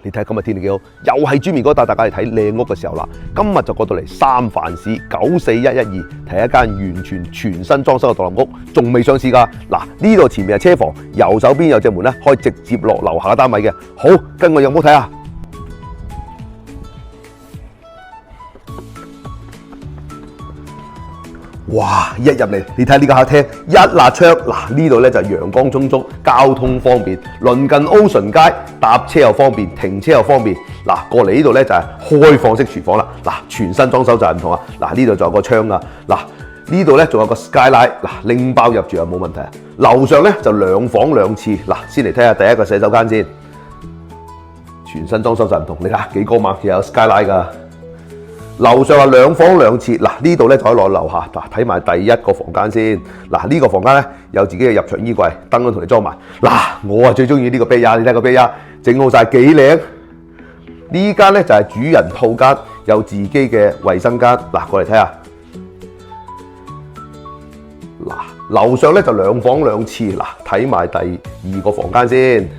你睇下今日天氣幾好，又係豬面哥帶大家嚟睇靚屋嘅時候啦。今日就過到嚟三藩市94112睇一間全新裝修嘅獨立屋，仲未上市㗎。嗱，呢度前面係車房，右手邊有隻門咧，可以直接落樓下嘅單位嘅。好，跟我入屋睇下。哇！一入嚟，你睇呢個客廳，一辣窗，嗱呢度咧就陽光充足，交通方便，鄰近 Ocean 街，搭車又方便，停車又方便。嗱，過嚟呢度咧就係開放式廚房啦。嗱，全新裝修就係唔同啊。嗱，呢度仲有個窗啊。嗱，呢度咧仲有個 skylight， 嗱拎包入住又冇問題啊。樓上咧就2房2廁。嗱，先嚟睇下第一個洗手間先。全新裝修就唔同，你睇下幾光猛，又有 skylight 㗎。樓上係2房2廁，嗱呢度咧就可以落樓下，嗱睇埋第一個房間先。嗱呢個房間咧有自己嘅入場衣櫃，燈都同你裝埋。嗱我啊最中意呢個 bed， 你睇個 bed 整好晒幾靚。呢間咧就係主人套間，有自己嘅衛生間。嗱過嚟睇下。嗱樓上咧就2房2廁，嗱睇埋第2個房間先。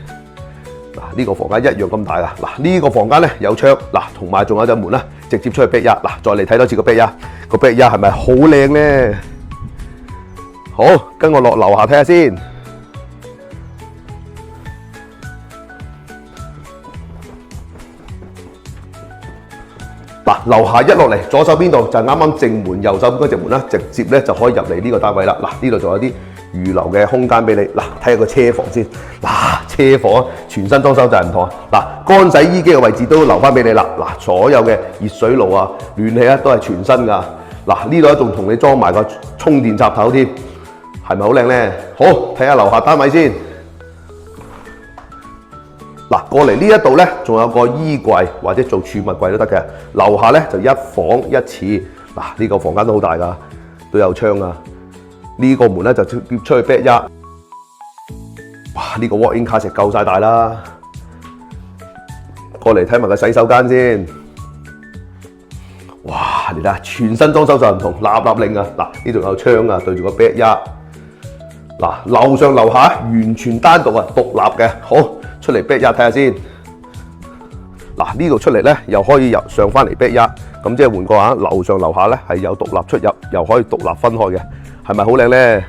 嗱呢個房間一樣咁大噶，嗱呢個房間咧有窗，嗱同埋仲有隻門啦，直接出去 bed 嗱再嚟睇多次個 bed 個 bed 係咪好靚咧？好，跟我落樓下睇下先。嗱樓下一落嚟，左手邊度就係啱啱正門，右手邊嗰隻門啦，直接咧就可以入嚟呢個單位啦。嗱呢度仲有啲預留嘅空間俾你。嗱睇下個車房先。嗱車房全新裝修就係唔同啊！嗱乾洗衣機嘅位置都留翻俾你啦。嗱所有嘅熱水爐啊、暖氣啊都係全新噶。嗱呢度仲同你裝埋個充電插頭添，係咪好靚咧？好，睇下樓下單位先。嗱過嚟呢一度咧，仲有個衣櫃或者做儲物櫃都得嘅。樓下咧就1房1廁。嗱呢個房間都好大噶，都有窗啊。呢個門咧就直接出去 bed。哇！呢個 walk-in closet夠晒大啦。過嚟睇埋個洗手間先。哇！你睇下，全新裝修就唔同，立立令啊！嗱呢度有窗啊，對住個 bed。嗱樓上樓下完全單獨啊，獨立嘅。好，出嚟 bed 睇下先。嗱呢度出嚟咧，又可以上翻嚟 bed， 咁即係換個話，樓上樓下咧係有獨立出入，又可以獨立分開嘅，係咪好靚咧？